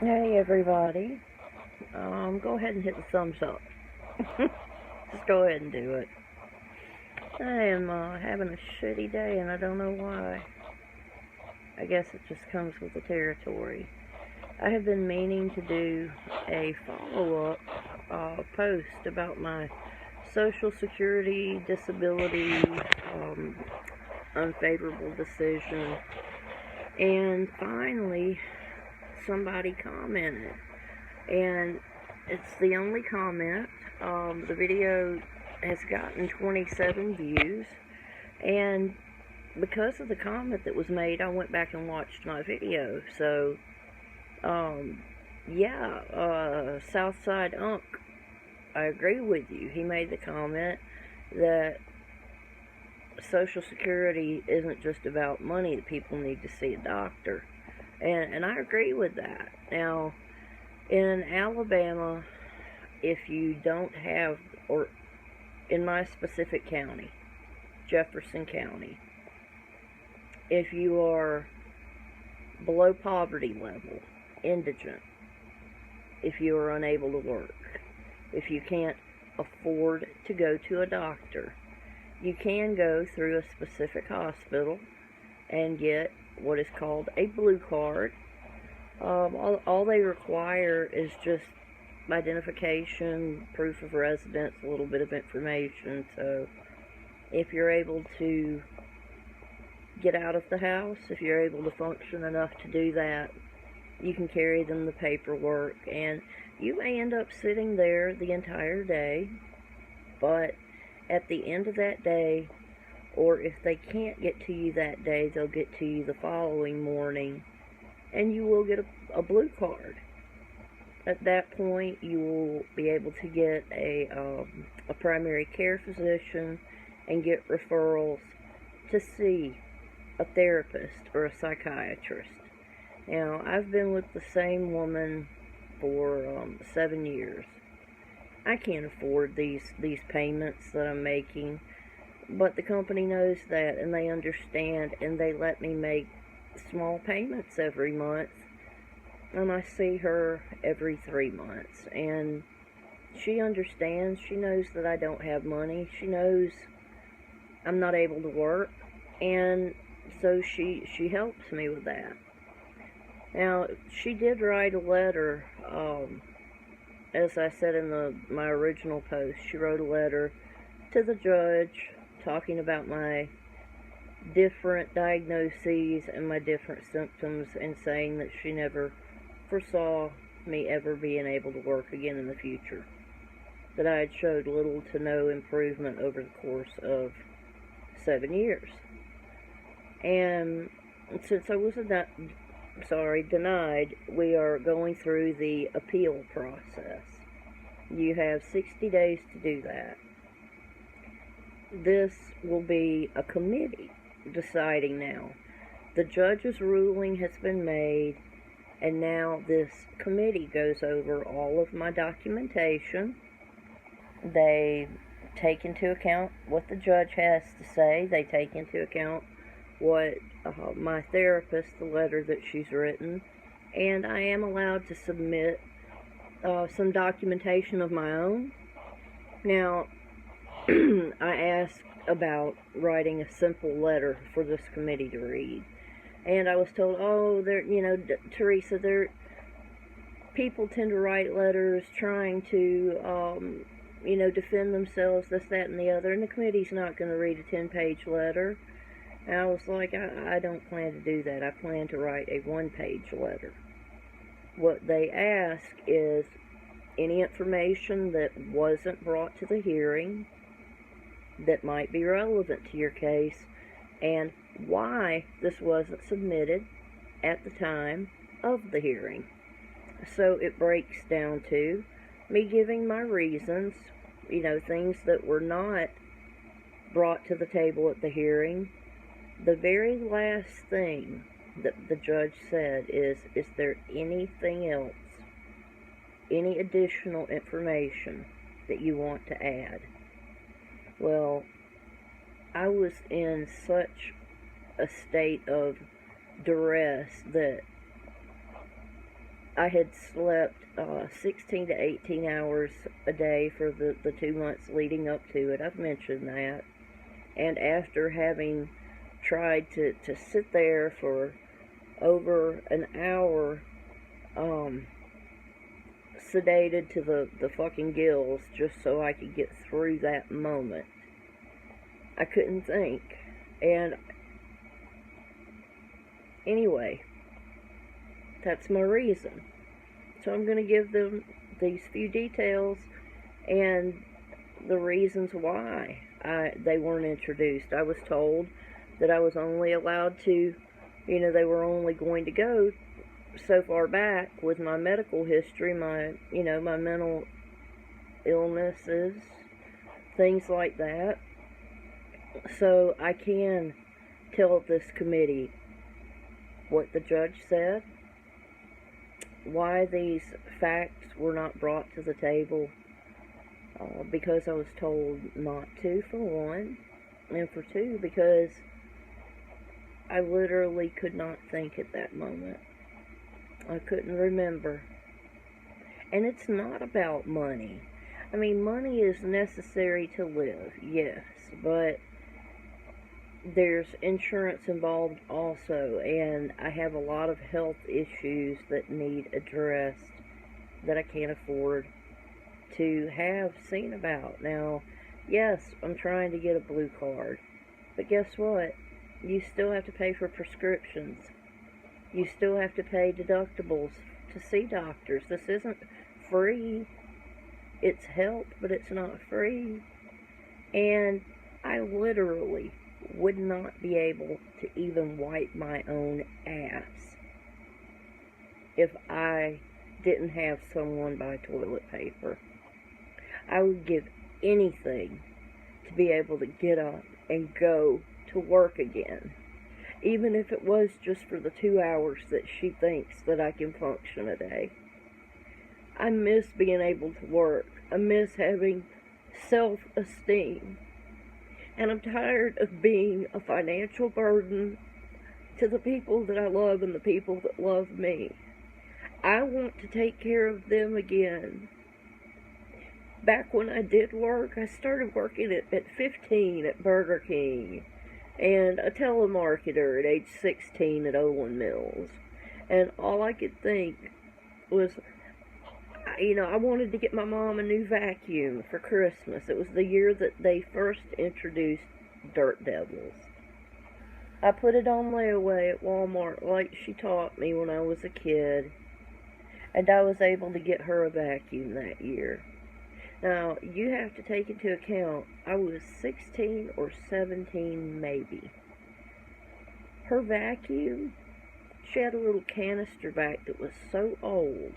Hey everybody, go ahead and hit the thumbs up. Just go ahead and do it. I am having a shitty day and I don't know why. I guess it just comes with the territory. I have been meaning to do a follow-up post about my Social Security disability unfavorable decision, and finally somebody commented, and it's the only comment. The video has gotten 27 views, and because of the comment that was made, I went back and watched my video. So, Southside Unk, I agree with you. He made the comment that Social Security isn't just about money, that people need to see a doctor. And I agree with that. Now, in Alabama, if you don't have, or in my specific county, Jefferson County, if you are below poverty level, indigent, if you are unable to work, if you can't afford to go to a doctor, you can go through a specific hospital and get what is called a blue card. All they require is just identification, proof of residence, a little bit of information. So if you're able to get out of the house, if you're able to function enough to do that, you can carry them the paperwork, and you may end up sitting there the entire day, but at the end of that day, or if they can't get to you that day, they'll get to you the following morning, and you will get a blue card. At that point, you will be able to get a primary care physician and get referrals to see a therapist or a psychiatrist. Now, I've been with the same woman for 7 years. I can't afford these payments that I'm making, but the company knows that, and they understand, and they let me make small payments every month. And I see her every 3 months, and she understands. She knows that I don't have money. She knows I'm not able to work, and so she helps me with that. Now, she did write a letter, as I said in my original post. She wrote a letter to the judge talking about my different diagnoses and my different symptoms, and saying that she never foresaw me ever being able to work again in the future, that I had showed little to no improvement over the course of 7 years. And since I was denied, we are going through the appeal process. You have 60 days to do that. This will be a committee deciding now. The judge's ruling has been made, and now this committee goes over all of my documentation. They take into account what the judge has to say. They take into account what my therapist, the letter that she's written, and I am allowed to submit some documentation of my own. Now, I asked about writing a simple letter for this committee to read, and I was told, Teresa, people tend to write letters trying to, defend themselves, this, that, and the other, and the committee's not going to read a 10-page letter. And I was like, I don't plan to do that. I plan to write a 1-page letter. What they ask is any information that wasn't brought to the hearing that might be relevant to your case, and why this wasn't submitted at the time of the hearing. So it breaks down to me giving my reasons, things that were not brought to the table at the hearing. The very last thing that the judge said is there anything else, any additional information that you want to add? Well, I was in such a state of duress that I had slept 16 to 18 hours a day for the 2 months leading up to it. I've mentioned that. And after having tried to sit there for over an hour, sedated to the fucking gills just so I could get through that moment, I couldn't think. And anyway, that's my reason. So I'm going to give them these few details and the reasons why they weren't introduced. I was told that I was only allowed to, they were only going to go so far back with my medical history, my mental illnesses, things like that. So I can tell this committee what the judge said, why these facts were not brought to the table, because I was told not to, for one, and for two, because I literally could not think at that moment. I couldn't remember. And it's not about money. I mean, money is necessary to live, yes, but there's insurance involved also, and I have a lot of health issues that need addressed that I can't afford to have seen about. Now, yes, I'm trying to get a blue card, but guess what? You still have to pay for prescriptions. You still have to pay deductibles to see doctors. This isn't free. It's help, but it's not free. And I literally would not be able to even wipe my own ass if I didn't have someone buy toilet paper. I would give anything to be able to get up and go to work again, even if it was just for the 2 hours that she thinks that I can function a day. I miss being able to work. I miss having self-esteem. And I'm tired of being a financial burden to the people that I love and the people that love me. I want to take care of them again. Back when I did work, I started working at 15 at Burger King, and a telemarketer at age 16 at Olin Mills. And all I could think was, I wanted to get my mom a new vacuum for Christmas. It was the year that they first introduced Dirt Devils. I put it on layaway at Walmart like she taught me when I was a kid, and I was able to get her a vacuum that year. Now, you have to take into account, I was 16 or 17 maybe. Her vacuum, she had a little canister back that was so old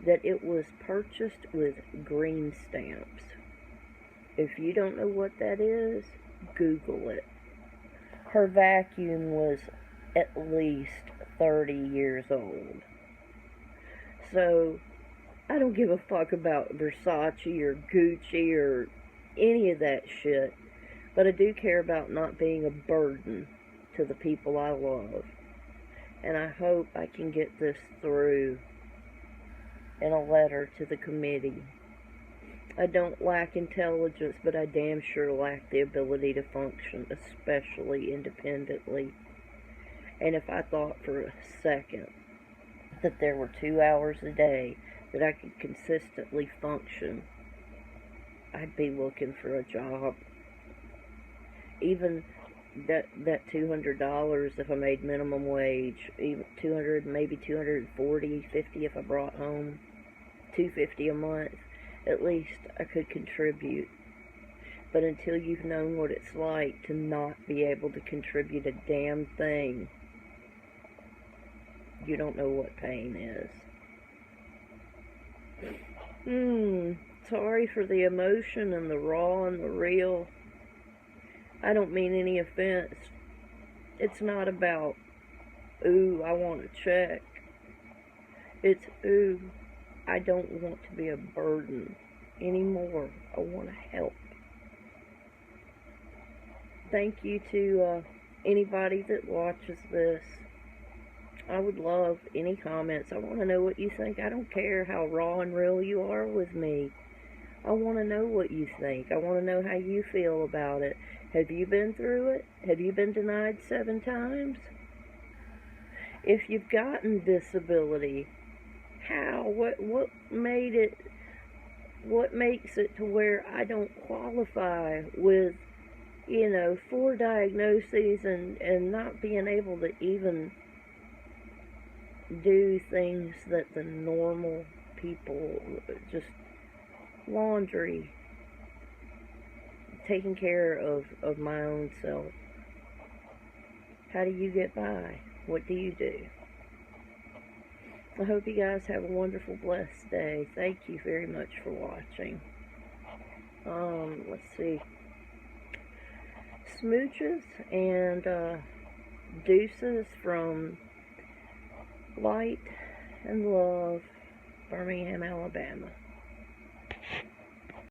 that it was purchased with green stamps. If you don't know what that is, Google it. Her vacuum was at least 30 years old. So, I don't give a fuck about Versace or Gucci or any of that shit, but I do care about not being a burden to the people I love. And I hope I can get this through in a letter to the committee. I don't lack intelligence, but I damn sure lack the ability to function, especially independently. And if I thought for a second that there were 2 hours a day that I could consistently function, I'd be looking for a job. Even that $200 if I made minimum wage, even 200, maybe 240, 50 if I brought home $250 a month, at least I could contribute. But until you've known what it's like to not be able to contribute a damn thing, you don't know what pain is. Sorry for the emotion and the raw and the real. I don't mean any offense. It's not about, ooh, I want a check. It's, ooh, I don't want to be a burden anymore. I want to help. Thank you to anybody that watches this. I would love any comments. I want to know what you think. I don't care how raw and real you are with me. I want to know what you think. I want to know how you feel about it. Have you been through it? Have you been denied 7 times? If you've gotten disability, how? What made it? What makes it to where I don't qualify with, 4 diagnoses and not being able to even do things that the normal people, just laundry, taking care of my own self. How do you get by? What do you do? I hope you guys have a wonderful, blessed day. Thank you very much for watching. Let's see. Smooches and deuces from Light and Love, Birmingham, Alabama.